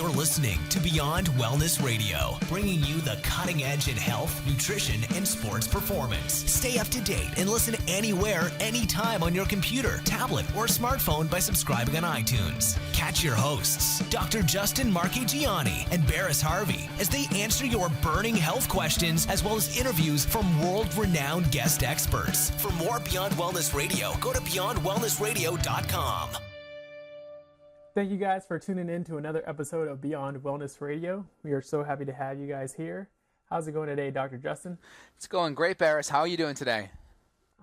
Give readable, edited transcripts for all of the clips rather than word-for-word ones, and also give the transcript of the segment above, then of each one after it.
You're listening to Beyond Wellness Radio, bringing you the cutting edge in health, nutrition, and sports performance. Stay up to date and listen anywhere, anytime on your computer, tablet, or smartphone by subscribing on iTunes. Catch your hosts, Dr. Justin Marchegiani and Barris Harvey, as they answer your burning health questions as well as interviews from world-renowned guest experts. For more Beyond Wellness Radio, go to beyondwellnessradio.com. Thank you guys for tuning in to another episode of Beyond Wellness Radio. We are so happy to have you guys here. How's it going today, Dr. Justin? It's going great, Barris. How are you doing today?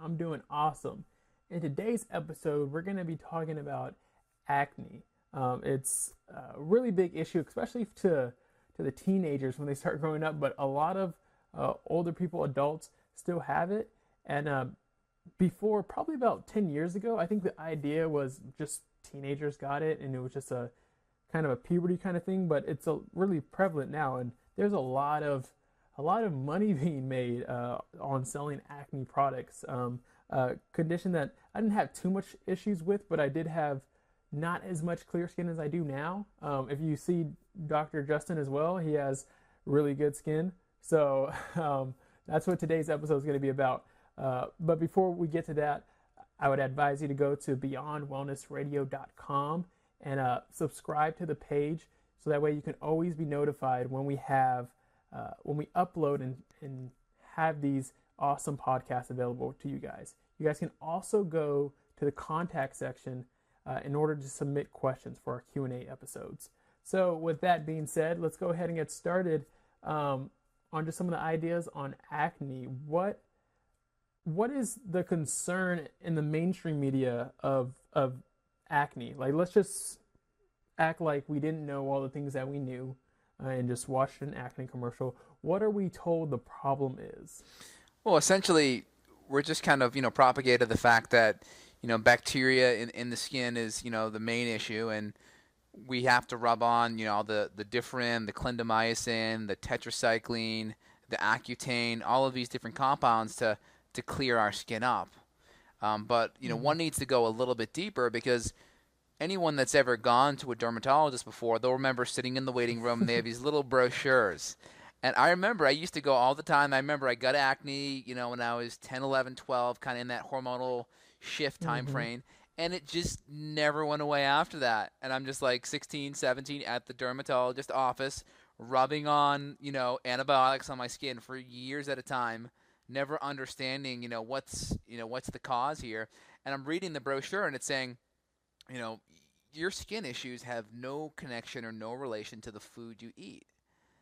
I'm doing awesome. In today's episode, we're going to be talking about acne. It's a really big issue, especially to the teenagers when they start growing up, but a lot of older people, adults, still have it. And before, probably about 10 years ago, I think the idea was just teenagers got it and it was just a kind of a puberty kind of thing, but it's really prevalent now, and there's a lot of money being made on selling acne products. A condition that I didn't have too much issues with, but I did have not as much clear skin as I do now. If you see Dr. Justin as well, he has really good skin. So that's what today's episode is going to be about. But before we get to that, I would advise you to go to beyondwellnessradio.com and subscribe to the page, so that way you can always be notified when we upload and have these awesome podcasts available to you guys. You guys can also go to the contact section in order to submit questions for our Q&A episodes. So with that being said, let's go ahead and get started on just some of the ideas on acne. What is the concern in the mainstream media of acne? Like, let's just act like we didn't know all the things that we knew and just watched an acne commercial. What are we told the problem is? Well, essentially, we're just kind of, propagated the fact that, bacteria in the skin is, the main issue, and we have to rub on, all the differin, the clindamycin, the tetracycline, the Accutane, all of these different compounds to clear our skin up. But one needs to go a little bit deeper, because anyone that's ever gone to a dermatologist before, they'll remember sitting in the waiting room and they have these little brochures. And I remember I used to go all the time. I remember I got acne, when I was 10, 11, 12, kind of in that hormonal shift time frame. And it just never went away after that. And I'm just like 16, 17 at the dermatologist office, rubbing on, antibiotics on my skin for years at a time, never understanding, what's the cause here. And I'm reading the brochure and it's saying, your skin issues have no connection or no relation to the food you eat.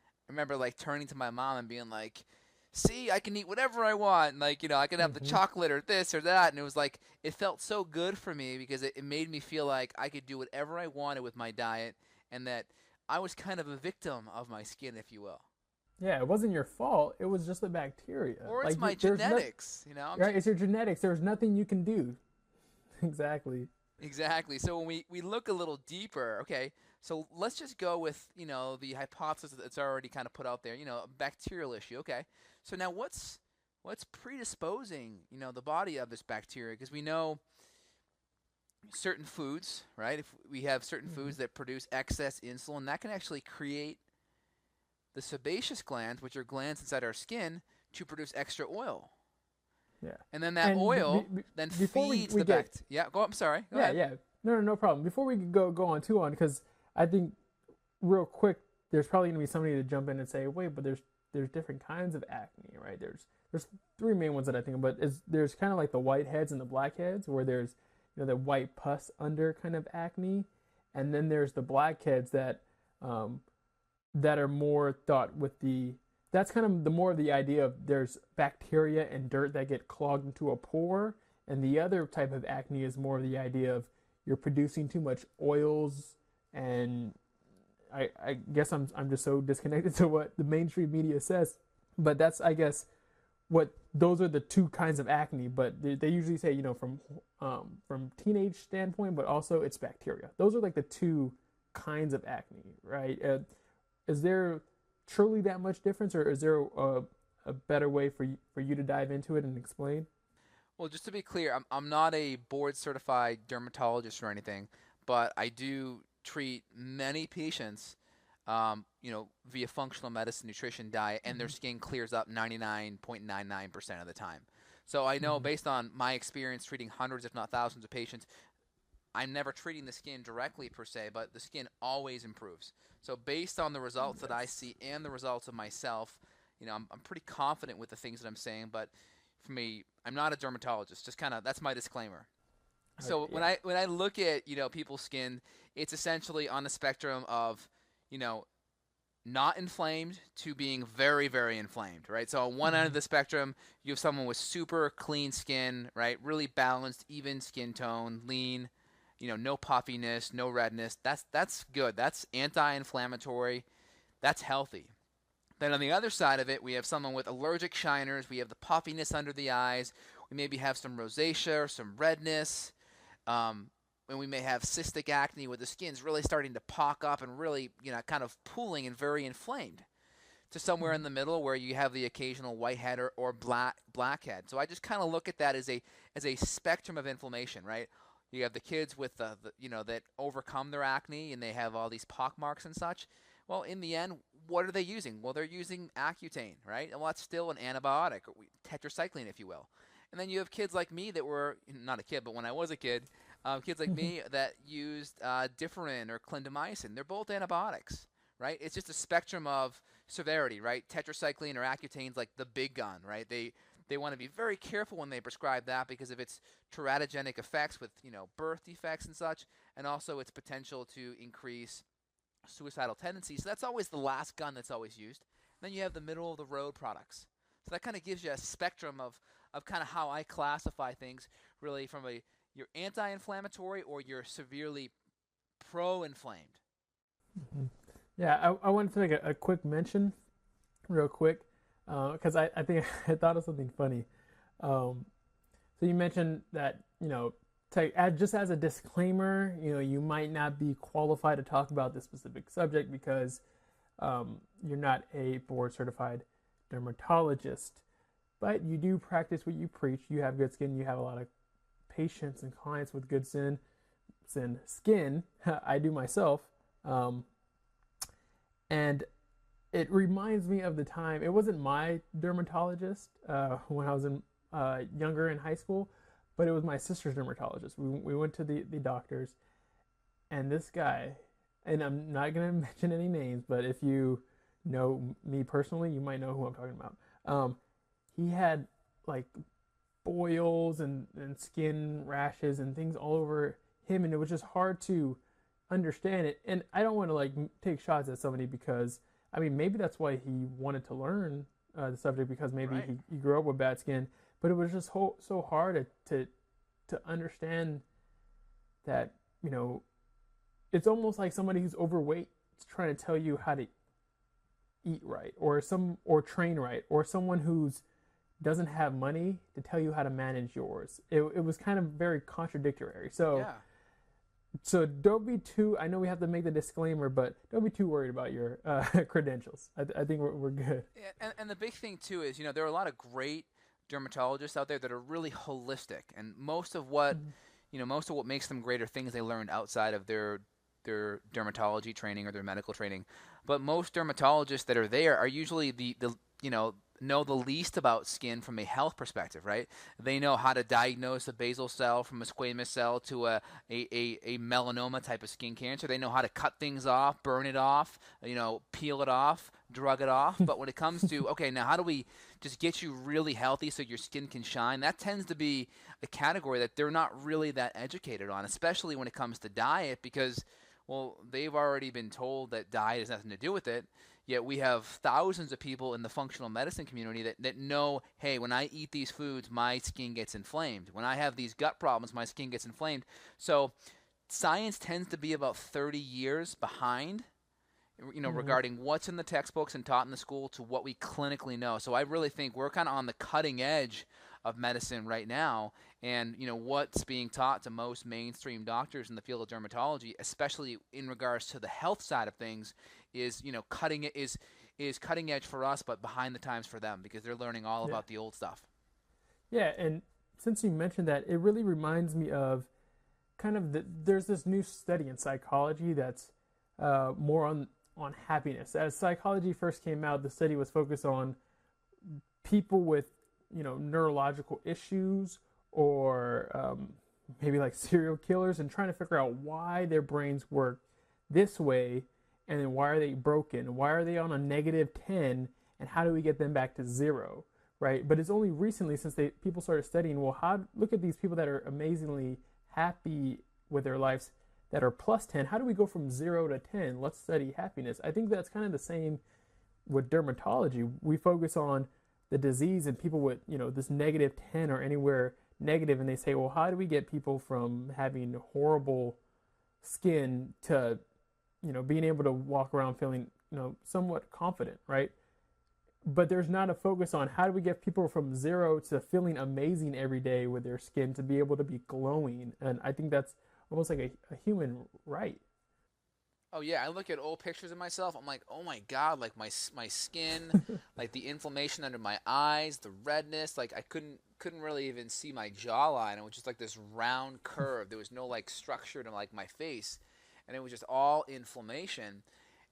I remember turning to my mom and being like, see, I can eat whatever I want. And I can have the chocolate or this or that. And it was it felt so good for me, because it made me feel like I could do whatever I wanted with my diet, and that I was kind of a victim of my skin, if you will. Yeah, it wasn't your fault. It was just the bacteria. Or it's my genetics, Right, it's your genetics. There's nothing you can do. Exactly. So when we look a little deeper, okay, so let's just go with, the hypothesis that's already kind of put out there, a bacterial issue, okay. So now what's predisposing, the body of this bacteria? Because we know certain foods, right? If we have certain foods that produce excess insulin, that can actually create the sebaceous glands, which are glands inside our skin, to produce extra oil. Yeah. And then that oil then feeds the bacteria. Yeah, I'm sorry. Go ahead. Yeah. No problem. Before we go on, because I think real quick, there's probably going to be somebody to jump in and say, wait, but there's different kinds of acne, right? There's three main ones that I think of, but there's kind of like the whiteheads and the blackheads, where there's, the white pus under kind of acne. And then there's the blackheads that are more thought with that's kind of the more of the idea of there's bacteria and dirt that get clogged into a pore. And the other type of acne is more of the idea of you're producing too much oils. And I guess I'm just so disconnected to what the mainstream media says. But that's, I guess, those are the two kinds of acne. But they usually say, from teenage standpoint, but also it's bacteria. Those are the two kinds of acne, right? Is there truly that much difference, or is there a better way for you to dive into it and explain? Well, just to be clear, I'm not a board-certified dermatologist or anything, but I do treat many patients via functional medicine, nutrition, diet, and their skin clears up 99.99% of the time. So I know based on my experience treating hundreds, if not thousands of patients, I'm never treating the skin directly per se, but the skin always improves. So based on the results that I see and the results of myself, I'm pretty confident with the things that I'm saying. But for me, I'm not a dermatologist. Just kind of that's my disclaimer. So when I look at people's skin, it's essentially on the spectrum of not inflamed to being very, very inflamed, right? So on one end of the spectrum, you have someone with super clean skin, right? Really balanced, even skin tone, lean, no puffiness, no redness. That's good. That's anti-inflammatory. That's healthy. Then on the other side of it, we have someone with allergic shiners. We have the puffiness under the eyes. We maybe have some rosacea or some redness. And we may have cystic acne where the skin's really starting to pock up and really, kind of pooling and very inflamed. To somewhere in the middle where you have the occasional whitehead or blackhead. So I just kind of look at that as a spectrum of inflammation, right? You have the kids with the that overcome their acne and they have all these pock marks and such. Well, in the end, what are they using? Well, they're using Accutane, right? And well, that's still an antibiotic, or tetracycline, if you will. And then you have kids like me that were not a kid, but when I was a kid, kids like me that used Differin or clindamycin. They're both antibiotics, right? It's just a spectrum of severity, right? Tetracycline or Accutane's like the big gun, right? They want to be very careful when they prescribe that because of its teratogenic effects with birth defects and such, and also its potential to increase suicidal tendencies. So that's always the last gun that's always used. And then you have the middle of the road products. So that kind of gives you a spectrum of kind of how I classify things, really from you're anti-inflammatory or you're severely pro-inflamed. Yeah, I wanted to make a quick mention, real quick, because I think I thought of something funny. So you mentioned that just as a disclaimer, you might not be qualified to talk about this specific subject because you're not a board-certified dermatologist, but you do practice what you preach. You have good skin. You have a lot of patients and clients with good skin. I do myself. And it reminds me of the time, it wasn't my dermatologist when I was younger in high school, but it was my sister's dermatologist. We went to the doctors, and this guy, and I'm not going to mention any names, but if you know me personally, you might know who I'm talking about. He had like boils and skin rashes and things all over him, and it was just hard to understand it. And I don't want to take shots at somebody because maybe that's why he wanted to learn the subject, because maybe he grew up with bad skin, but it was just so hard to understand that it's almost like somebody who's overweight is trying to tell you how to eat right, or train right, or someone who's doesn't have money to tell you how to manage yours. It was kind of very contradictory. So Yeah. So don't be too, I know we have to make the disclaimer, but don't be too worried about your credentials. I think we're good. And the big thing too is, there are a lot of great dermatologists out there that are really holistic, and most of what makes them great are things they learned outside of their dermatology training or their medical training. But most dermatologists that are there are usually know the least about skin from a health perspective, right? They know how to diagnose a basal cell from a squamous cell to a melanoma type of skin cancer. They know how to cut things off, burn it off, peel it off, drug it off. But when it comes to, okay, now how do we just get you really healthy so your skin can shine? That tends to be a category that they're not really that educated on, especially when it comes to diet, because, well, they've already been told that diet has nothing to do with it. Yet we have thousands of people in the functional medicine community that know, hey, when I eat these foods, my skin gets inflamed. When I have these gut problems, my skin gets inflamed. So science tends to be about 30 years behind, regarding what's in the textbooks and taught in the school to what we clinically know. So I really think we're kind of on the cutting edge of medicine right now. And, what's being taught to most mainstream doctors in the field of dermatology, especially in regards to the health side of things, is cutting edge for us, but behind the times for them, because they're learning all about the old stuff. Yeah, and since you mentioned that, it really reminds me of kind of there's this new study in psychology that's more on on happiness. As psychology first came out, the study was focused on people with, neurological issues or maybe like serial killers, and trying to figure out why their brains work this way, and then why are they broken? Why are they on a -10, and how do we get them back to 0, right? But it's only recently since people started studying, well, look at these people that are amazingly happy with their lives that are +10. How do we go from 0 to 10? Let's study happiness. I think that's kind of the same with dermatology. We focus on the disease and people with, this -10 or anywhere negative, and they say, well, how do we get people from having horrible skin to, being able to walk around feeling, somewhat confident, right? But there's not a focus on how do we get people from 0 to feeling amazing every day with their skin, to be able to be glowing. And I think that's almost like a human right. Oh yeah, I look at old pictures of myself. I'm like, oh my god, like my skin, like the inflammation under my eyes, the redness. Like I couldn't really even see my jawline. It was just like this round curve. There was no like structure to like my face, and it was just all inflammation.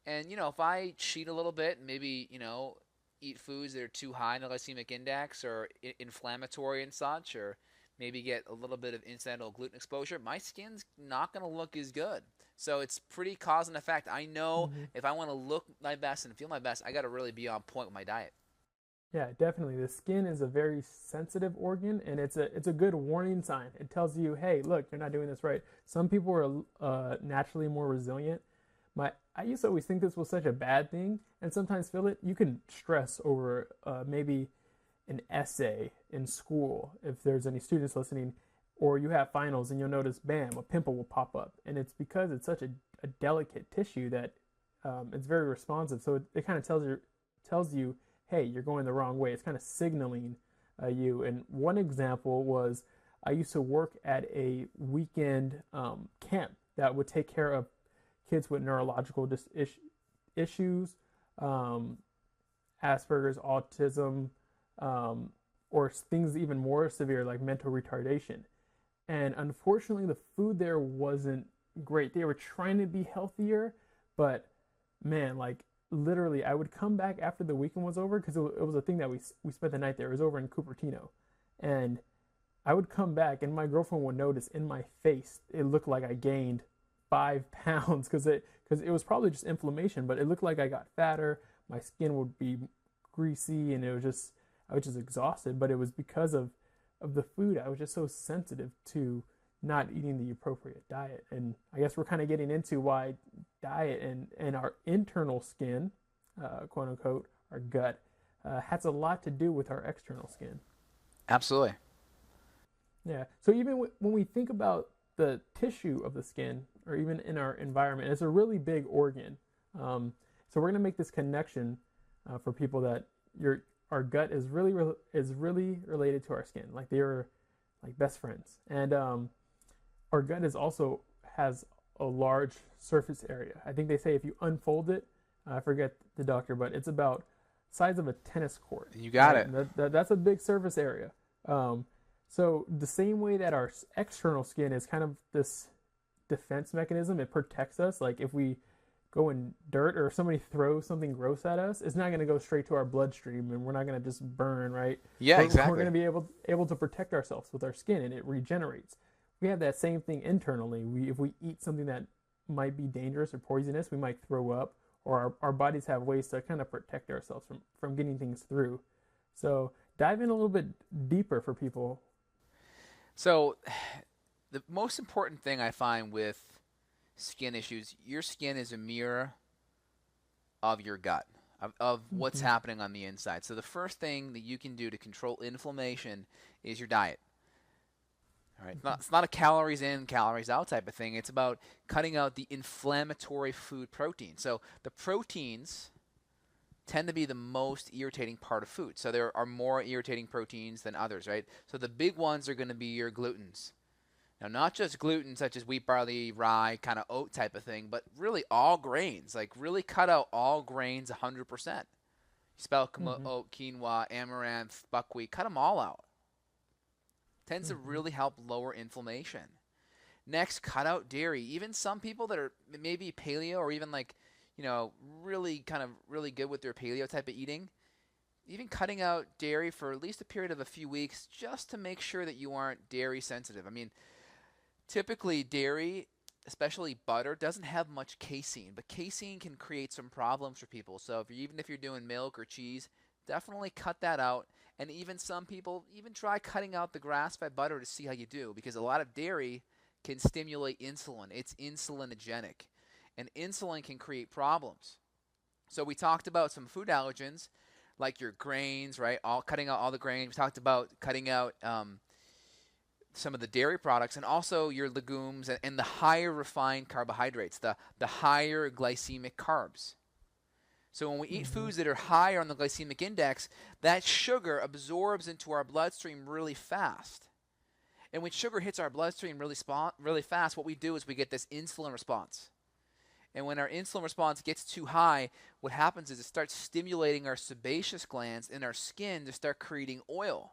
And if I cheat a little bit, maybe eat foods that are too high in the glycemic index or inflammatory and such, or maybe get a little bit of incidental gluten exposure, my skin's not going to look as good. So it's pretty cause and effect. I know if I want to look my best and feel my best, I got to really be on point with my diet. Yeah, definitely. The skin is a very sensitive organ, and it's a good warning sign. It tells you, hey, look, you're not doing this right. Some people are naturally more resilient. I used to always think this was such a bad thing, and sometimes feel it. You can stress over maybe an essay in school, if there's any students listening, or you have finals and you'll notice, bam, a pimple will pop up. And it's because it's such a delicate tissue that it's very responsive. So it kind of tells you, hey, you're going the wrong way. It's kind of signaling you. And one example was, I used to work at a weekend camp that would take care of kids with neurological issues, Asperger's, autism, or things even more severe like mental retardation. And unfortunately, the food there wasn't great. They were trying to be healthier, but man, like literally, I would come back after the weekend was over, because it was a thing that we spent the night there. It was over in Cupertino, and I would come back, and my girlfriend would notice in my face it looked like I gained 5 pounds, because it was probably just inflammation, but it looked like I got fatter. My skin would be greasy, and I was just exhausted. But it was because of the food. I was just so sensitive to not eating the appropriate diet. And I guess we're kind of getting into why diet and our internal skin, quote unquote, our gut, has a lot to do with our external skin. Absolutely. Yeah. So even when we think about the tissue of the skin, or even in our environment, it's a really big organ. So we're going to make this connection for people that our gut is really related to our skin. Like they are like best friends. And our gut has a large surface area. I think they say if you unfold it, I forget the doctor, but it's about size of a tennis court. You got it. That's a big surface area. So the same way that our external skin is kind of this defense mechanism, it protects us. Like if we go in dirt, or if somebody throws something gross at us, it's not going to go straight to our bloodstream, and we're not going to just burn, right? Yeah, exactly. We're going to be able to protect ourselves with our skin, and it regenerates. We have that same thing internally. If we eat something that might be dangerous or poisonous, we might throw up, or our bodies have ways to kind of protect ourselves from getting things through. So dive in a little bit deeper for people. So the most important thing I find with skin issues, your skin is a mirror of your gut, of what's happening on the inside. So the first thing that you can do to control inflammation is your diet. All right, it's not a calories in, calories out type of thing. It's about cutting out the inflammatory food protein. So the proteins tend to be the most irritating part of food. So there are more irritating proteins than others, right? So the big ones are going to be your glutens. Now, not just gluten such as wheat, barley, rye, kind of oat type of thing, but really all grains. Like really cut out all grains 100%. Spelt, oat, quinoa, amaranth, buckwheat, cut them all out. Tends to really help lower inflammation. Next, cut out dairy. Even some people that are maybe paleo, or even like, really good with their paleo type of eating, even cutting out dairy for at least a period of a few weeks just to make sure that you aren't dairy sensitive. I mean, typically dairy, especially butter, doesn't have much casein, but casein can create some problems for people. So even if you're doing milk or cheese, definitely cut that out. And even some people even try cutting out the grass-fed butter to see how you do, because a lot of dairy can stimulate insulin. It's insulinogenic, and insulin can create problems. So we talked about some food allergens, like your grains, right? Cutting out all the grains. We talked about cutting out some of the dairy products, and also your legumes and the higher refined carbohydrates, the higher glycemic carbs. So when we eat foods that are higher on the glycemic index, that sugar absorbs into our bloodstream really fast. And when sugar hits our bloodstream really fast, what we do is we get this insulin response. And when our insulin response gets too high, what happens is it starts stimulating our sebaceous glands in our skin to start creating oil.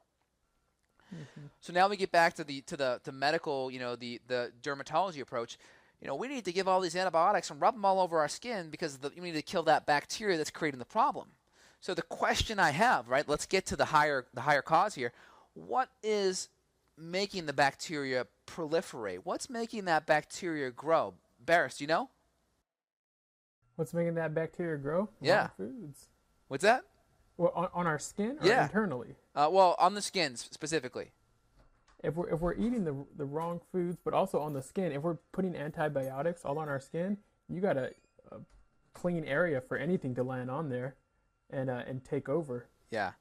So now we get back to the medical, the dermatology approach. We need to give all these antibiotics and rub them all over our skin because we need to kill that bacteria that's creating the problem. So the question I have, right? Let's get to the higher cause here. What is making the bacteria proliferate? What's making that bacteria grow? Barris, do you know? What's making that bacteria grow? Yeah. Foods. What's that? Well, on our skin or Yeah. internally? Well, on the skin specifically. If we're eating the wrong foods, but also on the skin, if we're putting antibiotics all on our skin, you got a clean area for anything to land on there and take over. Yeah.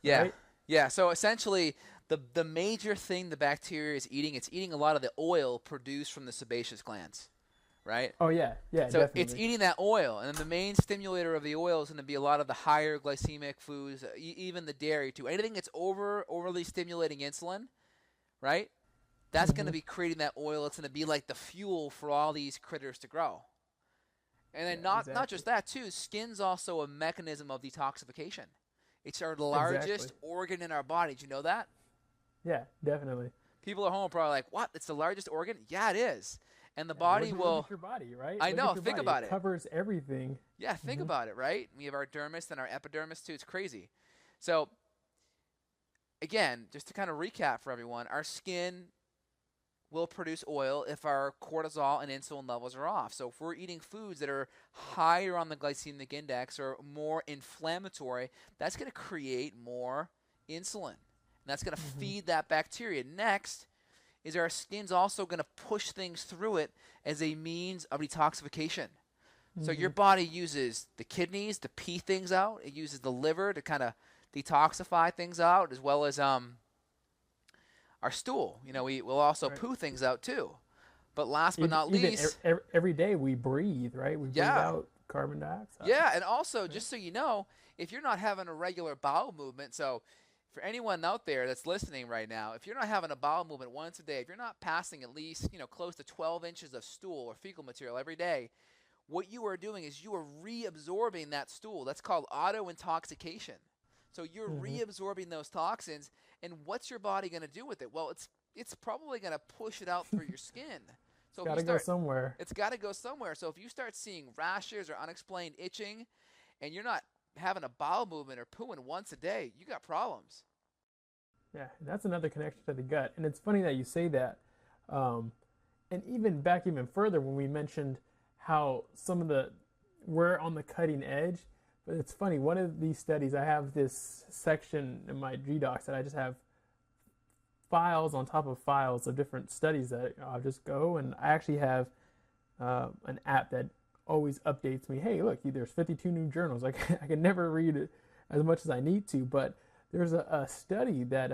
Right? Yeah. So essentially, the major thing the bacteria is eating, it's eating a lot of the oil produced from the sebaceous glands, right? Oh yeah, So definitely. it's eating that oil, and then the main stimulator of the oil is going to be a lot of the higher glycemic foods, even the dairy too. Anything that's overly stimulating insulin, right? That's going to be creating that oil. It's going to be like the fuel for all these critters to grow. And then not just that too. Skin's also a mechanism of detoxification. It's our largest organ in our body. Did you know that? Yeah, definitely. People at home are probably like, "What? It's the largest organ?" Yeah, it is. And the body will. Look at your body, right? I know. Think about it. It covers everything. Yeah, think about it, right? We have our dermis and our epidermis too. It's crazy. So, again, just to kind of recap for everyone, our skin will produce oil if our cortisol and insulin levels are off. So if we're eating foods that are higher on the glycemic index or more inflammatory, that's going to create more insulin. And that's going to feed that bacteria. Next is our skin's also going to push things through it as a means of detoxification. So your body uses the kidneys to pee things out. It uses the liver to kind of detoxify things out, as well as our stool. We will also poo things out too. But last but not least, every day we breathe, right? We breathe out carbon dioxide. Yeah, and also, just so you know, if you're not having a regular bowel movement, so for anyone out there that's listening right now, if you're not having a bowel movement once a day, if you're not passing at least, close to 12 inches of stool or fecal material every day, what you are doing is you are reabsorbing that stool. That's called auto-intoxication. So you're reabsorbing those toxins, and what's your body going to do with it? Well, it's probably going to push it out through your skin. So it's got to go somewhere. It's got to go somewhere. So if you start seeing rashes or unexplained itching, and you're not having a bowel movement or pooing once a day, you got problems. Yeah, that's another connection to the gut. And it's funny that you say that. And even further when we mentioned how we're on the cutting edge. But it's funny, one of these studies, I have this section in my GDocs that I just have files on top of files of different studies that I'll just go, and I actually have an app that always updates me. Hey, look, there's 52 new journals. I can never read it as much as I need to, but there's a study that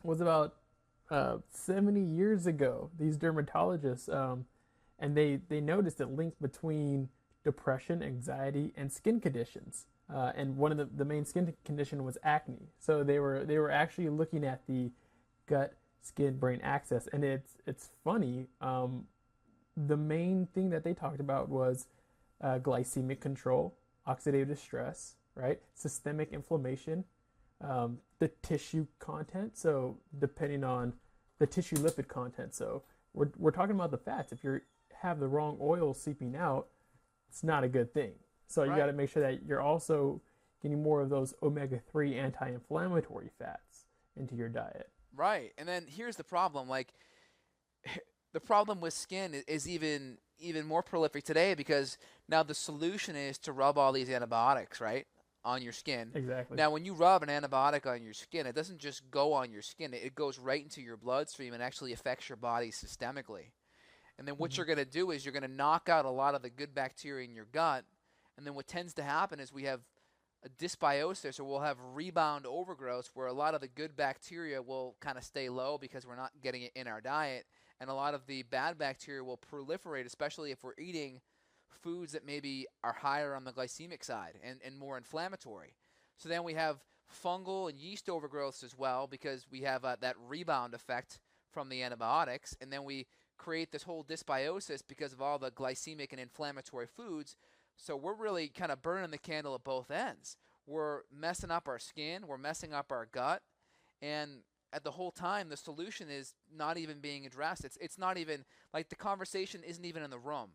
was about 70 years ago. These dermatologists, and they noticed a link between depression, anxiety, and skin conditions. And one of the main skin condition was acne. So they were actually looking at the gut skin brain axis, and it's funny. The main thing that they talked about was glycemic control, oxidative stress, right? Systemic inflammation, the tissue content. So depending on the tissue lipid content. So we're talking about the fats. If you have the wrong oil seeping out, it's not a good thing. So you Right. got to make sure that you're also getting more of those omega-3 anti-inflammatory fats into your diet. Right. And then here's the problem. Like, the problem with skin is even more prolific today because now the solution is to rub all these antibiotics, right, on your skin. Exactly. Now, when you rub an antibiotic on your skin, it doesn't just go on your skin. It goes right into your bloodstream and actually affects your body systemically. And then what you're going to do is you're going to knock out a lot of the good bacteria in your gut. And then what tends to happen is we have a dysbiosis, or we'll have rebound overgrowth where a lot of the good bacteria will kind of stay low because we're not getting it in our diet. And a lot of the bad bacteria will proliferate, especially if we're eating foods that maybe are higher on the glycemic side and more inflammatory. So then we have fungal and yeast overgrowths as well because we have that rebound effect from the antibiotics. And then we create this whole dysbiosis because of all the glycemic and inflammatory foods. So we're really kind of burning the candle at both ends. We're messing up our skin, we're messing up our gut, and at the whole time, the solution is not even being addressed. It's not even, like, the conversation isn't even in the room.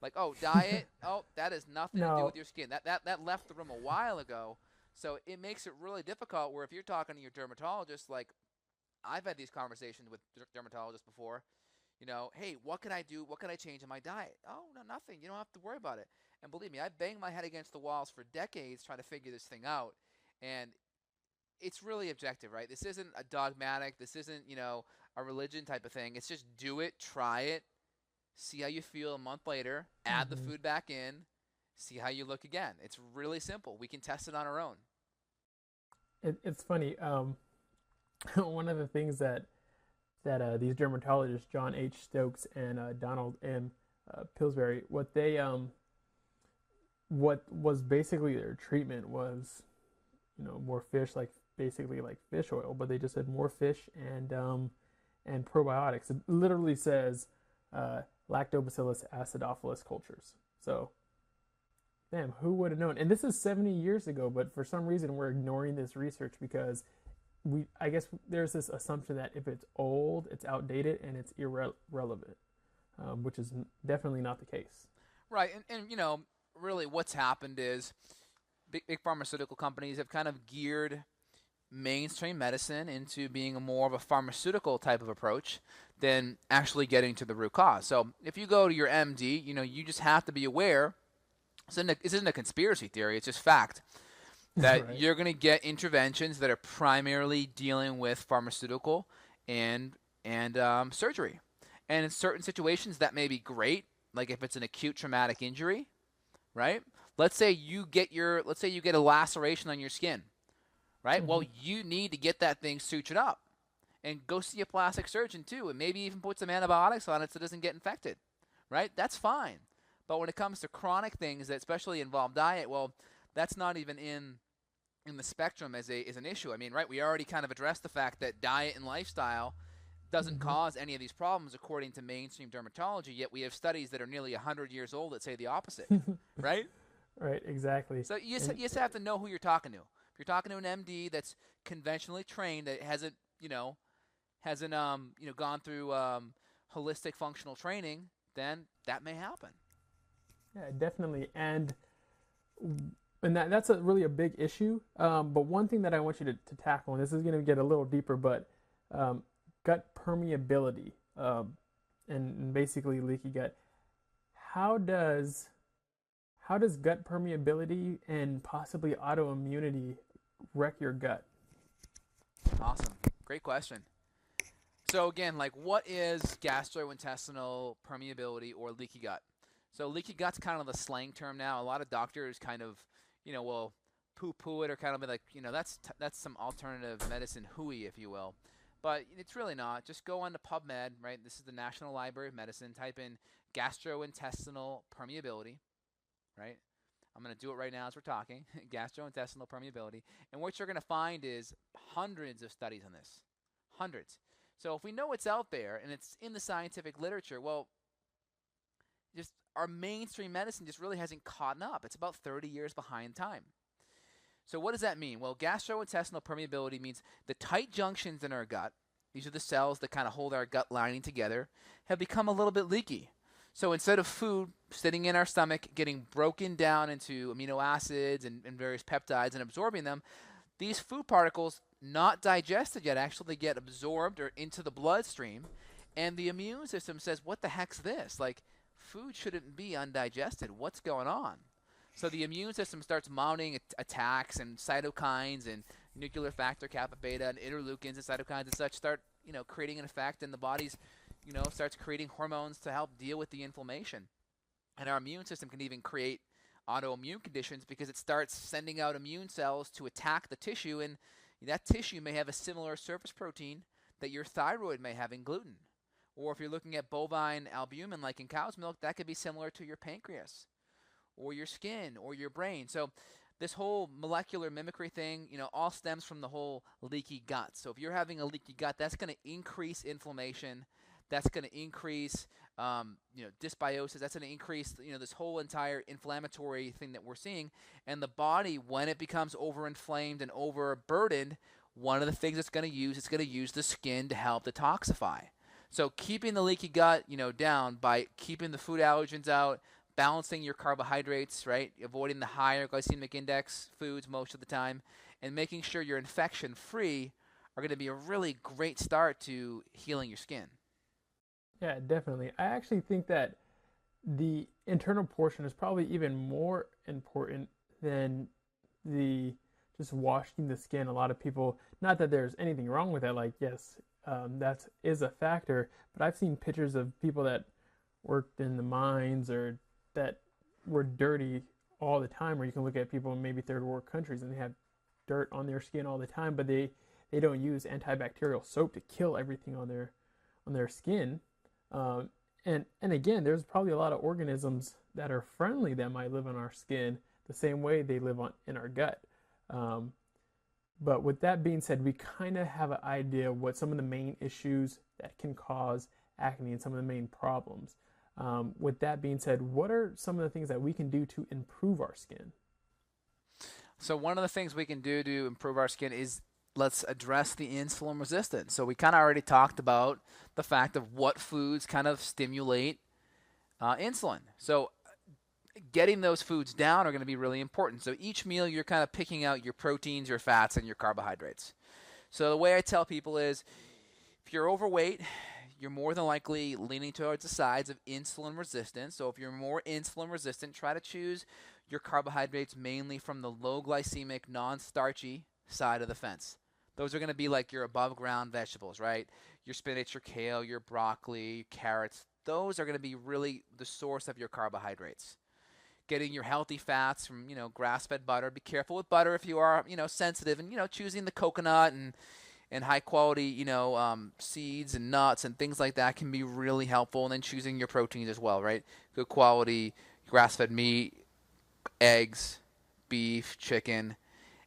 Like, oh, diet, oh, that has nothing to do with your skin. That left the room a while ago. So it makes it really difficult where if you're talking to your dermatologist, like I've had these conversations with dermatologists before, you know, hey, what can I do? What can I change in my diet? Oh, no, nothing. You don't have to worry about it. And believe me, I banged my head against the walls for decades trying to figure this thing out. And it's really objective, right? This isn't a dogmatic. This isn't, you know, a religion type of thing. It's just do it, try it, see how you feel a month later, add the food back in, see how you look again. It's really simple. We can test it on our own. It's funny. One of the things that these dermatologists, John H. Stokes and Donald M. Pillsbury, what was basically their treatment was, you know, more fish, like basically like fish oil, but they just said more fish and probiotics. It literally says lactobacillus acidophilus cultures. So, damn, who would have known? And this is 70 years ago, but for some reason we're ignoring this research because I guess there's this assumption that if it's old, it's outdated and it's irrelevant, which is definitely not the case. Right, and you know, really what's happened is big pharmaceutical companies have kind of geared mainstream medicine into being more of a pharmaceutical type of approach than actually getting to the root cause. So if you go to your MD, you know, you just have to be aware, this isn't a conspiracy theory, it's just fact, that Right. you're going to get interventions that are primarily dealing with pharmaceutical and surgery. And in certain situations that may be great, like if it's an acute traumatic injury, right? Let's say you get a laceration on your skin, right? Well, you need to get that thing sutured up and go see a plastic surgeon too, and maybe even put some antibiotics on it so it doesn't get infected, right? That's fine. But when it comes to chronic things that especially involve diet, well, that's not even in the spectrum as an issue. I mean, right, we already kind of addressed the fact that diet and lifestyle doesn't cause any of these problems according to mainstream dermatology, yet we have studies that are nearly 100 years old that say the opposite, right? Right, exactly. So you just have to know who you're talking to. If you're talking to an MD that's conventionally trained, that hasn't gone through holistic functional training, then that may happen. Yeah, definitely. And that's really a big issue. But one thing that I want you to tackle, and this is going to get a little deeper, but gut permeability and basically leaky gut. How does gut permeability and possibly autoimmunity wreck your gut? Awesome. Great question. So again, like, what is gastrointestinal permeability or leaky gut? So leaky gut's kind of the slang term now. A lot of doctors kind of, will poo-poo it or kind of be like, that's some alternative medicine hooey, if you will. But it's really not. Just go on to PubMed, right? This is the National Library of Medicine. Type in gastrointestinal permeability, right? I'm going to do it right now as we're talking. Gastrointestinal permeability. And what you're going to find is hundreds of studies on this. Hundreds. So if we know it's out there and it's in the scientific literature, well, just our mainstream medicine just really hasn't caught up. It's about 30 years behind time. So what does that mean? Well, gastrointestinal permeability means the tight junctions in our gut, these are the cells that kind of hold our gut lining together, have become a little bit leaky. So instead of food sitting in our stomach, getting broken down into amino acids and various peptides and absorbing them, these food particles, not digested yet, actually get absorbed or into the bloodstream. And the immune system says, what the heck's this? Like, food shouldn't be undigested. What's going on? So the immune system starts mounting attacks, and cytokines and nuclear factor kappa beta and interleukins and cytokines and such start, creating an effect, and the body's, starts creating hormones to help deal with the inflammation. And our immune system can even create autoimmune conditions because it starts sending out immune cells to attack the tissue, and that tissue may have a similar surface protein that your thyroid may have in gluten. Or if you're looking at bovine albumin like in cow's milk, that could be similar to your pancreas or your skin or your brain. So this whole molecular mimicry thing, all stems from the whole leaky gut. So if you're having a leaky gut, that's going to increase inflammation. That's going to increase, dysbiosis. That's going to increase, this whole entire inflammatory thing that we're seeing. And the body, when it becomes overinflamed and overburdened, one of the things it's going to use the skin to help detoxify. So keeping the leaky gut, down by keeping the food allergens out, balancing your carbohydrates, right? Avoiding the higher glycemic index foods most of the time, and making sure you're infection-free are going to be a really great start to healing your skin. Yeah, definitely. I actually think that the internal portion is probably even more important than the just washing the skin. A lot of people, not that there's anything wrong with that, like, yes, that is a factor, but I've seen pictures of people that worked in the mines or that were dirty all the time, where you can look at people in maybe third world countries and they have dirt on their skin all the time, but they don't use antibacterial soap to kill everything on their skin. And again, there's probably a lot of organisms that are friendly that might live on our skin the same way they live in our gut. But with that being said, we kind of have an idea of what some of the main issues that can cause acne and some of the main problems. With that being said, what are some of the things that we can do to improve our skin? So one of the things we can do to improve our skin is let's address the insulin resistance. So we kind of already talked about the fact of what foods kind of stimulate insulin. So getting those foods down are going to be really important. So each meal you're kind of picking out your proteins, your fats, and your carbohydrates. So the way I tell people is if you're overweight, you're more than likely leaning towards the sides of insulin resistance. So if you're more insulin resistant, try to choose your carbohydrates mainly from the low glycemic, non-starchy side of the fence. Those are going to be like your above ground vegetables, right? Your spinach, your kale, your broccoli, your carrots. Those are going to be really the source of your carbohydrates. Getting your healthy fats from, grass-fed butter. Be careful with butter if you are, sensitive, and, choosing the coconut and high quality, seeds and nuts and things like that can be really helpful. And then choosing your proteins as well, right? Good quality grass-fed meat, eggs, beef, chicken.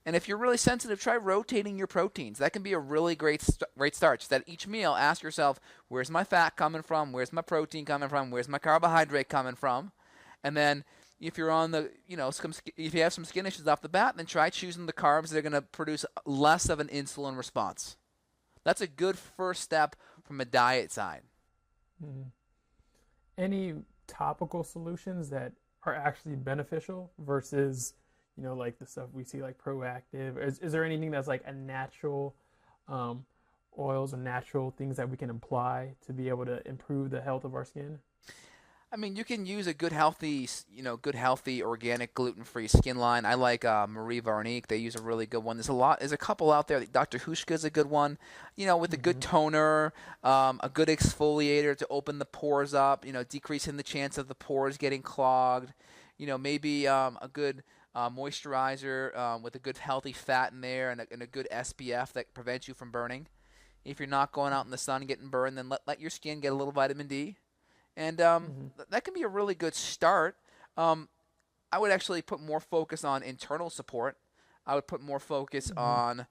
And if you're really sensitive, try rotating your proteins. That can be a really great start. Just at each meal, ask yourself, where's my fat coming from? Where's my protein coming from? Where's my carbohydrate coming from? And then if you're on the, if you have some skin issues off the bat, then try choosing the carbs that are going to produce less of an insulin response. That's a good first step from a diet side. Mm-hmm. Any topical solutions that are actually beneficial versus, like the stuff we see like Proactive? Is there anything that's like a natural oils or natural things that we can apply to be able to improve the health of our skin? I mean, you can use a good healthy organic gluten-free skin line. I like Marie Varnick. They use a really good one. There's a couple out there. Dr. Hushka is a good one. With a good toner, a good exfoliator to open the pores up. Decreasing the chance of the pores getting clogged. Maybe a good moisturizer with a good healthy fat in there and a good SPF that prevents you from burning. If you're not going out in the sun and getting burned, then let your skin get a little vitamin D. And that can be a really good start. I would actually put more focus on internal support. I would put more focus on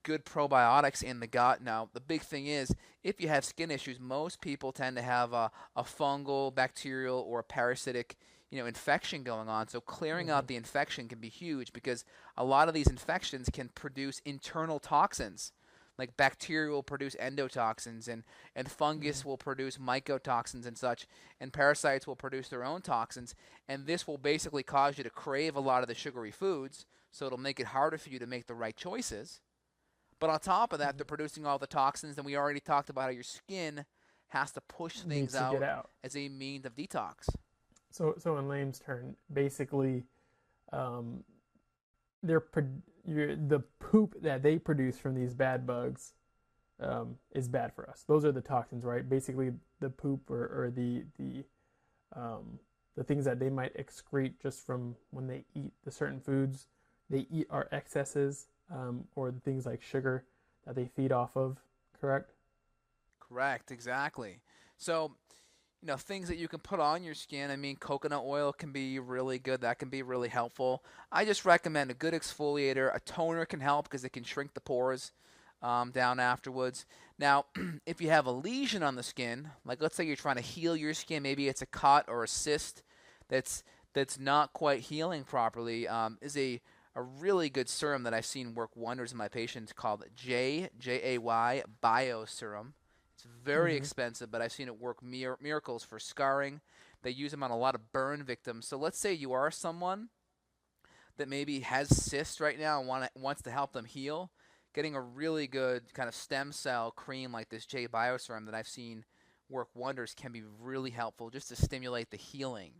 good probiotics in the gut. Now, the big thing is, if you have skin issues, most people tend to have a fungal, bacterial, or a parasitic infection going on. So clearing out the infection can be huge because a lot of these infections can produce internal toxins Like bacteria will produce endotoxins, and fungus will produce mycotoxins and such, and parasites will produce their own toxins, and this will basically cause you to crave a lot of the sugary foods, so it'll make it harder for you to make the right choices. But on top of that, they're producing all the toxins, and we already talked about how your skin has to push things Get out as a means of detox. So in layman's term, basically, the poop that they produce from these bad bugs is bad for us. Those are the toxins, right? Basically, the poop or the things that they might excrete just from when they eat the certain foods they eat are excesses, or the things like sugar that they feed off of. Correct? Correct, exactly. So, things that you can put on your skin. I mean, coconut oil can be really good. That can be really helpful. I just recommend a good exfoliator. A toner can help because it can shrink the pores down afterwards. Now, if you have a lesion on the skin, like let's say you're trying to heal your skin, maybe it's a cut or a cyst that's not quite healing properly, is a really good serum that I've seen work wonders in my patients called Jay Bio Serum. It's very expensive, but I've seen it work miracles for scarring. They use them on a lot of burn victims. So let's say you are someone that maybe has cysts right now and wants to help them heal. Getting a really good kind of stem cell cream like this Jay Bio Serum that I've seen work wonders can be really helpful just to stimulate the healing.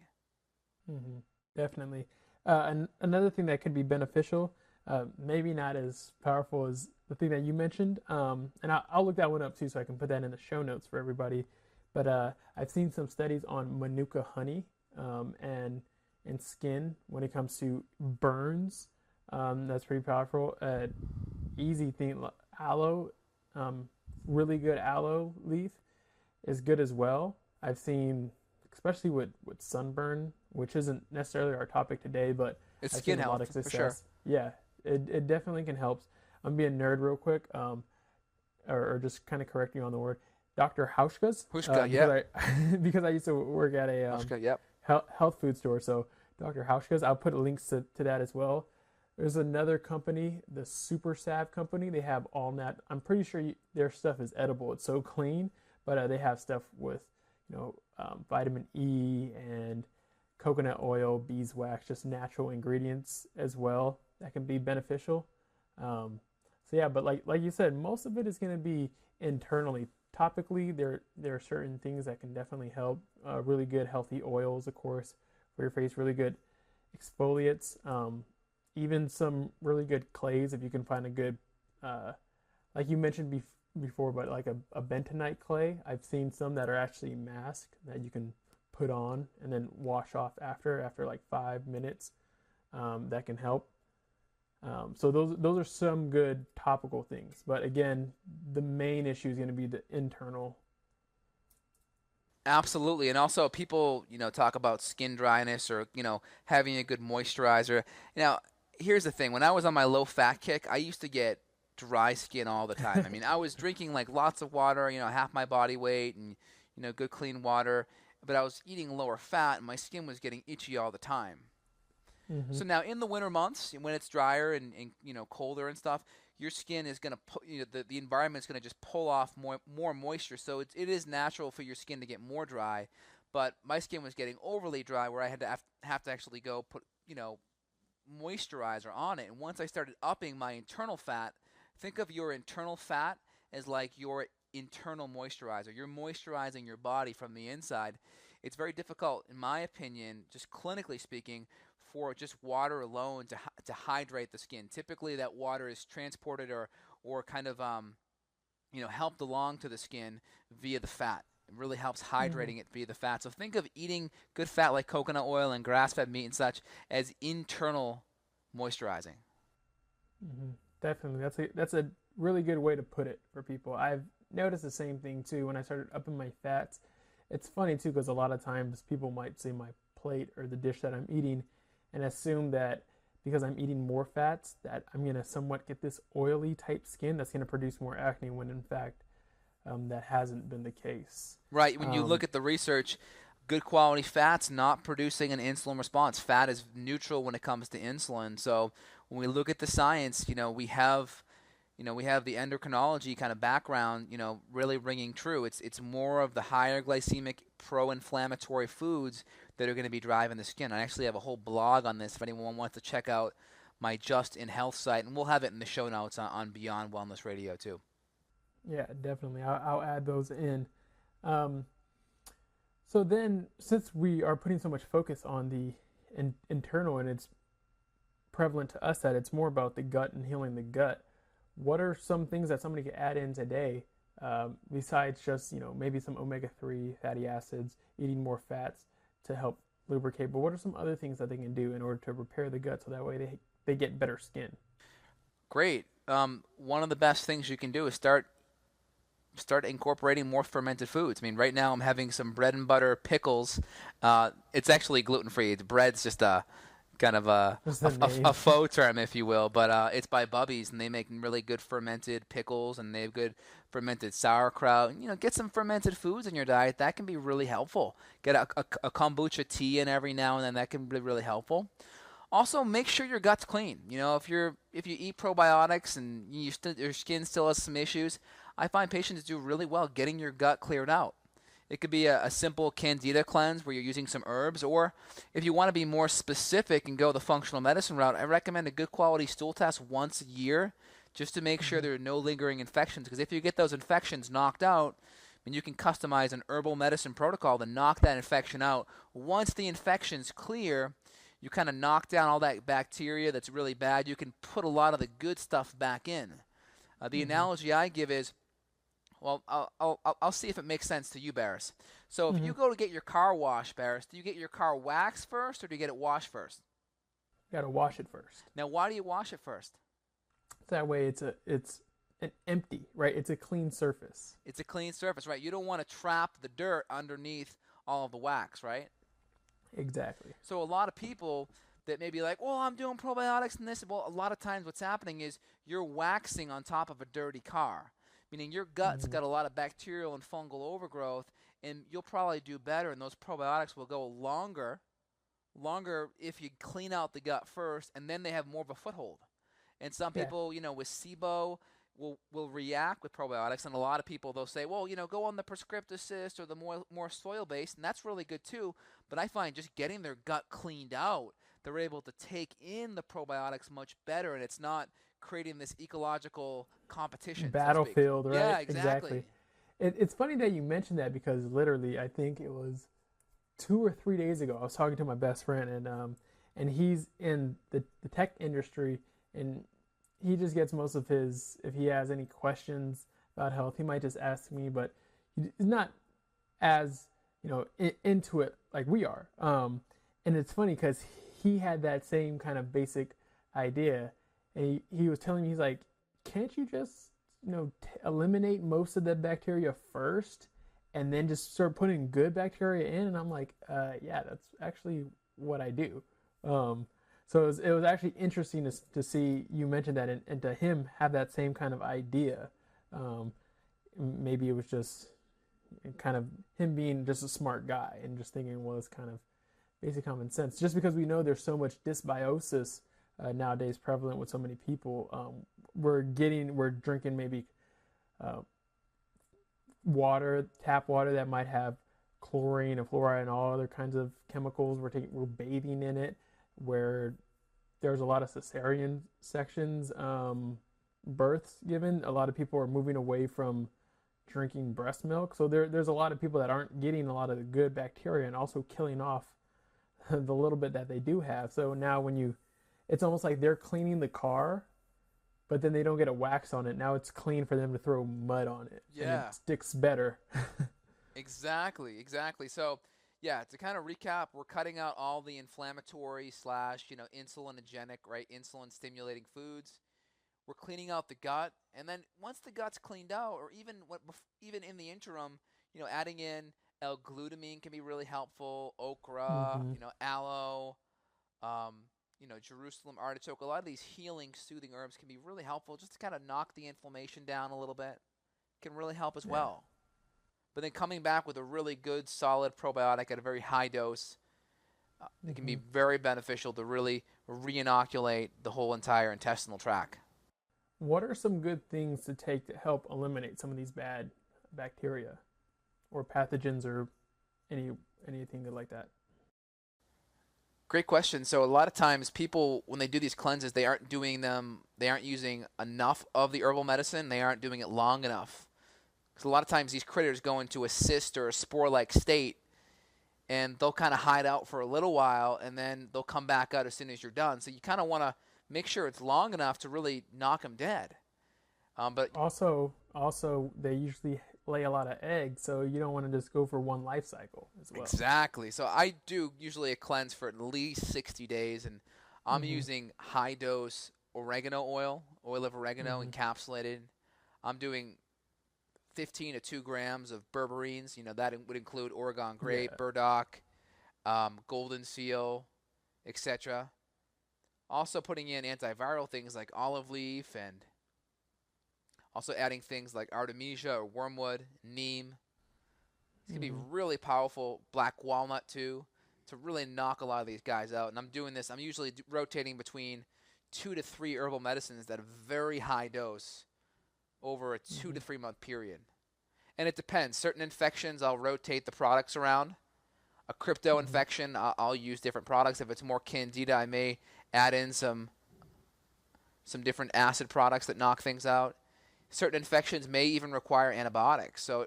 Definitely. And another thing that could be beneficial, maybe not as powerful as the thing that you mentioned, and I'll look that one up too so I can put that in the show notes for everybody. But I've seen some studies on Manuka honey and skin when it comes to burns. That's pretty powerful. Easy thing, aloe, really good aloe leaf is good as well. I've seen, especially with sunburn, which isn't necessarily our topic today, but it's I've skin seen a lot health of success. for sure. Yeah, it definitely can help. I'm being nerd real quick, or just kind of correct you on the word. Dr. Hauschka's. Yeah. Because I used to work at a health food store, so Dr. Hauschka's. I'll put links to that as well. There's another company, the Super Salve company. They have all that. I'm pretty sure their stuff is edible. It's so clean, but they have stuff with, vitamin E and coconut oil, beeswax, just natural ingredients as well that can be beneficial. So yeah, but like you said, most of it is going to be internally. Topically, there are certain things that can definitely help. Really good healthy oils, of course, for your face. Really good exfoliates. Even some really good clays, if you can find a good, like you mentioned before, but like a bentonite clay. I've seen some that are actually masked that you can put on and then wash off after like 5 minutes. That can help. So those are some good topical things. But again, the main issue is going to be the internal. Absolutely. And also people, talk about skin dryness or, having a good moisturizer. Now, here's the thing. When I was on my low-fat kick, I used to get dry skin all the time. I mean, I was drinking like lots of water, half my body weight and, good clean water. But I was eating lower fat and my skin was getting itchy all the time. So now in the winter months, when it's drier and colder and stuff, your skin is going to the environment is going to just pull off more moisture. So it is natural for your skin to get more dry. But my skin was getting overly dry where I had to have to actually go put moisturizer on it. And once I started upping my internal fat, think of your internal fat as like your internal moisturizer. You're moisturizing your body from the inside. It's very difficult, in my opinion, just clinically speaking, for just water alone to hydrate the skin. Typically, that water is transported or kind of helped along to the skin via the fat. It really helps hydrating it via the fat. So think of eating good fat like coconut oil and grass-fed meat and such as internal moisturizing. Definitely, that's a really good way to put it for people. I've noticed the same thing too when I started upping my fats. It's funny too because a lot of times people might say my plate or the dish that I'm eating and assume that because I'm eating more fats that I'm going to somewhat get this oily type skin that's going to produce more acne when in fact that hasn't been the case. Right. When you look at the research, good quality fats not producing an insulin response. Fat is neutral when it comes to insulin. So when we look at the science, we have we have the endocrinology kind of background, really ringing true. It's more of the higher glycemic pro-inflammatory foods that are going to be driving the skin. I actually have a whole blog on this if anyone wants to check out my Just in Health site, and we'll have it in the show notes on Beyond Wellness Radio too. Yeah, definitely. I'll add those in. So then, since we are putting so much focus on the internal, and it's prevalent to us that it's more about the gut and healing the gut, what are some things that somebody could add in today, besides just, maybe some omega-3 fatty acids, eating more fats to help lubricate, but what are some other things that they can do in order to repair the gut so that way they get better skin? Great. One of the best things you can do is start incorporating more fermented foods. I mean, right now I'm having some bread and butter pickles. It's actually gluten-free. The bread's just a kind of a faux term, if you will, but it's by Bubby's, and they make really good fermented pickles, and they have good fermented sauerkraut. Get some fermented foods in your diet. That can be really helpful. Get a kombucha tea in every now and then. That can be really helpful. Also, make sure your gut's clean. If you eat probiotics and your skin still has some issues, I find patients do really well getting your gut cleared out. It could be a simple candida cleanse where you're using some herbs, or if you want to be more specific and go the functional medicine route, I recommend a good quality stool test once a year just to make sure there are no lingering infections, because if you get those infections knocked out, then you can customize an herbal medicine protocol to knock that infection out. Once the infection's clear, you kind of knock down all that bacteria that's really bad. You can put a lot of the good stuff back in. The analogy I give is, well, I'll see if it makes sense to you, Barris. So if you go to get your car washed, Barris, do you get your car waxed first or do you get it washed first? You got to wash it first. Now, why do you wash it first? That way it's an empty, right? It's a clean surface. It's a clean surface, right? You don't want to trap the dirt underneath all of the wax, right? Exactly. So a lot of people that may be like, well, I'm doing probiotics and this. Well, a lot of times what's happening is you're waxing on top of a dirty car, meaning your gut's got a lot of bacterial and fungal overgrowth, and you'll probably do better, and those probiotics will go longer if you clean out the gut first, and then they have more of a foothold. And some people, with SIBO will react with probiotics, and a lot of people, they'll say, well, go on the prescriptive cyst or the more soil-based, and that's really good too. But I find just getting their gut cleaned out, they're able to take in the probiotics much better, and it's not creating this ecological competition. Battlefield, right? Yeah, exactly. It's funny that you mentioned that, because literally, I think it was 2 or 3 days ago, I was talking to my best friend, and he's in the tech industry, and he just gets most of his, if he has any questions about health, he might just ask me, but he's not as, into it like we are. And it's funny because he had that same kind of basic idea, and he was telling me, he's like, can't you just, eliminate most of the bacteria first and then just start putting good bacteria in? And I'm like, yeah, that's actually what I do. So it was actually interesting to see you mention that, and to him have that same kind of idea. Maybe it was just kind of him being just a smart guy and just thinking, well, it's kind of basic common sense. Just because we know there's so much dysbiosis nowadays prevalent with so many people, we're drinking maybe tap water that might have chlorine and fluoride and all other kinds of chemicals. We're bathing in it, where there's a lot of cesarean sections, births given. A lot of people are moving away from drinking breast milk. So there's a lot of people that aren't getting a lot of the good bacteria and also killing off the little bit that they do have. So now it's almost like they're cleaning the car, but then they don't get a wax on it. Now it's clean for them to throw mud on it. Yeah. And it sticks better. Exactly. So, yeah, to kind of recap, we're cutting out all the inflammatory / insulinogenic, right, insulin-stimulating foods. We're cleaning out the gut, and then once the gut's cleaned out, or even in the interim, adding in L-glutamine can be really helpful. Okra, aloe, Jerusalem artichoke. A lot of these healing, soothing herbs can be really helpful, just to kind of knock the inflammation down a little bit. Can really help as well. But then coming back with a really good, solid probiotic at a very high dose, it can be very beneficial to really re-inoculate the whole entire intestinal tract. what are some good things to take to help eliminate some of these bad bacteria or pathogens or anything like that? Great question. So a lot of times people, when they do these cleanses, they aren't using enough of the herbal medicine. They aren't doing it long enough. Because a lot of times these critters go into a cyst or a spore-like state, and they'll kind of hide out for a little while, and then they'll come back out as soon as you're done. So you kind of want to make sure it's long enough to really knock them dead. But also, they usually lay a lot of eggs, so you don't want to just go for one life cycle as well. Exactly. So I do usually a cleanse for at least 60 days, and I'm using high-dose oil of oregano encapsulated. I'm doing 15 to 2 grams of berberines. That would include Oregon grape, burdock, golden seal, etc. Also putting in antiviral things like olive leaf, and also adding things like artemisia or wormwood, neem. It's going to be really powerful. Black walnut too, to really knock a lot of these guys out. And I'm doing this, I'm usually rotating between 2 to 3 herbal medicines at a very high dose over a 2 to 3 month period. And it depends. Certain infections, I'll rotate the products around. A crypto infection, I'll use different products. If it's more candida, I may add in some different acid products that knock things out. Certain infections may even require antibiotics. So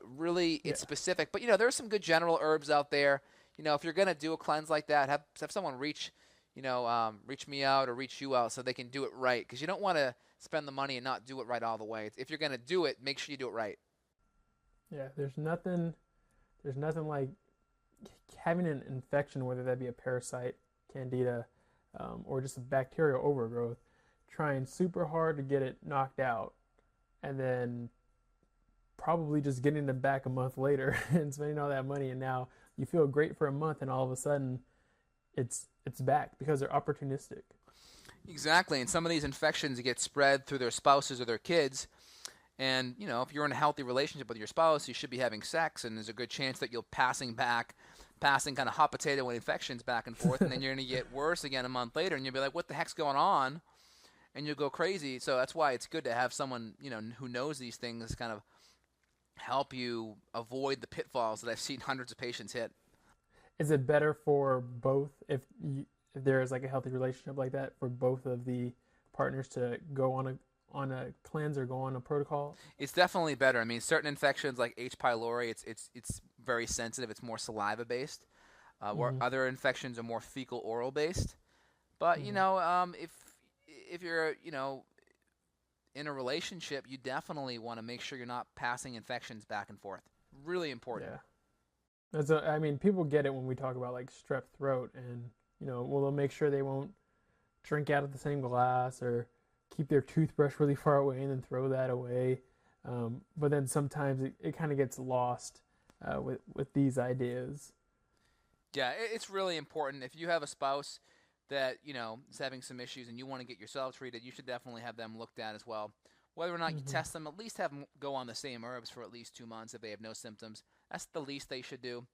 it's specific. But, there's some good general herbs out there. If you're going to do a cleanse like that, have someone reach me out or reach you out so they can do it right. Because you don't want to spend the money and not do it right all the way. If you're going to do it, make sure you do it right. Yeah, there's nothing like having an infection, whether that be a parasite, candida, or just a bacterial overgrowth, trying super hard to get it knocked out, and then probably just getting it back a month later and spending all that money, and now you feel great for a month, and all of a sudden it's back because they're opportunistic. Exactly, and some of these infections get spread through their spouses or their kids. And, if you're in a healthy relationship with your spouse, you should be having sex, and there's a good chance that you'll passing kind of hot potato infections back and forth, and then you're going to get worse again a month later, and you'll be like, what the heck's going on? And you'll go crazy. So that's why it's good to have someone, who knows these things kind of help you avoid the pitfalls that I've seen hundreds of patients hit. Is it better for both if there is like a healthy relationship like that for both of the partners to go on a cleanse or go on a protocol? It's definitely better. I mean, certain infections like H. pylori, it's very sensitive. It's more saliva based. Where other infections are more fecal oral based. But if you're in a relationship, you definitely want to make sure you're not passing infections back and forth. Really important. Yeah. People get it when we talk about like strep throat, and they'll make sure they won't drink out of the same glass or keep their toothbrush really far away and then throw that away. But then sometimes it kind of gets lost with these ideas. Yeah, it's really important. If you have a spouse that, is having some issues and you want to get yourself treated, you should definitely have them looked at as well. Whether or not you test them, at least have them go on the same herbs for at least 2 months if they have no symptoms. That's the least they should do.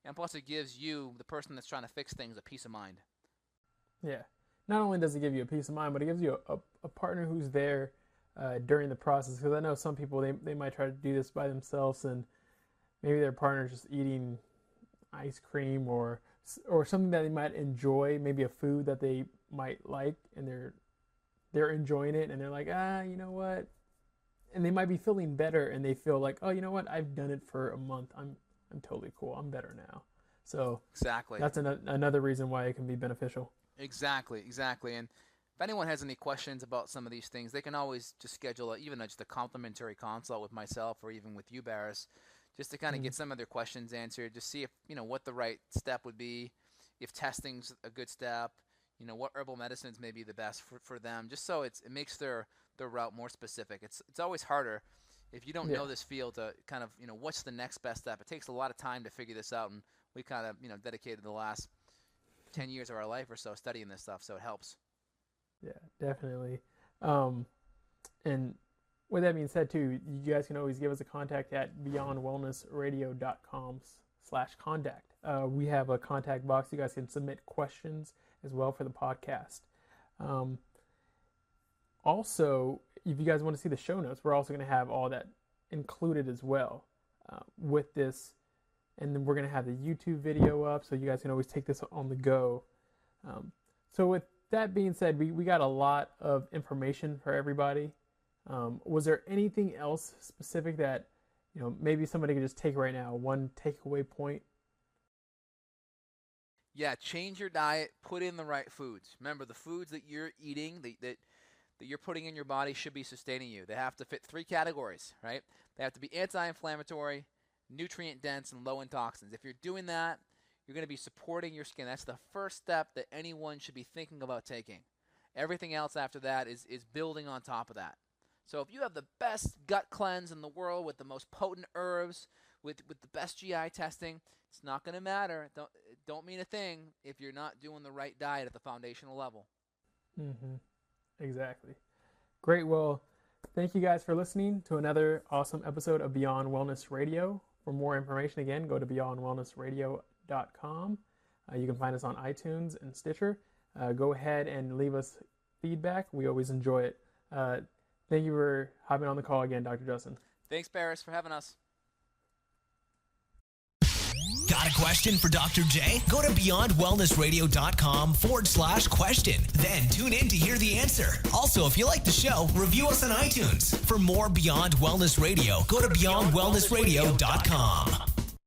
And plus it gives you, the person that's trying to fix things, a peace of mind. Yeah. Not only does it give you a peace of mind, but it gives you a partner who's there during the process. Because I know some people, they might try to do this by themselves, and maybe their partner's just eating ice cream or something that they might enjoy, maybe a food that they might like, and they're enjoying it, and they're like, you know what? And they might be feeling better, and they feel like, oh, you know what? I've done it for a month. I'm totally cool. I'm better now. So exactly, that's another reason why it can be beneficial. Exactly. And if anyone has any questions about some of these things, they can always just schedule just a complimentary consult with myself or even with you, Barris, just to kind of get some of their questions answered, just see if, what the right step would be, if testing's a good step, what herbal medicines may be the best for them, just so it makes their route more specific. It's always harder if you don't know this field to kind of, what's the next best step. It takes a lot of time to figure this out, and we kind of, dedicated the last 10 years of our life or so studying this stuff, so it helps. Yeah, definitely. And with that being said, too, you guys can always give us a contact at beyondwellnessradio.com/contact. We have a contact box. You guys can submit questions as well for the podcast. Also, if you guys want to see the show notes, we're also going to have all that included as well with this. And then we're going to have the YouTube video up, so you guys can always take this on the go. So with that being said, we got a lot of information for everybody. Was there anything else specific that, maybe somebody could just take right now, one takeaway point? Yeah, change your diet, put in the right foods. Remember, the foods that you're eating, that you're putting in your body should be sustaining you. They have to fit 3 categories, right? They have to be anti-inflammatory, nutrient-dense, and low in toxins. If you're doing that, you're going to be supporting your skin. That's the first step that anyone should be thinking about taking. Everything else after that is building on top of that. So if you have the best gut cleanse in the world with the most potent herbs, with the best GI testing, it's not going to matter. Don't mean a thing if you're not doing the right diet at the foundational level. Mm-hmm. Exactly. Great. Well, thank you guys for listening to another awesome episode of Beyond Wellness Radio. For more information, again, go to beyondwellnessradio.com. You can find us on iTunes and Stitcher. Go ahead and leave us feedback. We always enjoy it. Thank you for hopping on the call again, Dr. Justin. Thanks, Paris, for having us. Got a question for Dr. J? Go to beyondwellnessradio.com/question. Then tune in to hear the answer. Also, if you like the show, review us on iTunes. For more Beyond Wellness Radio, go to beyondwellnessradio.com.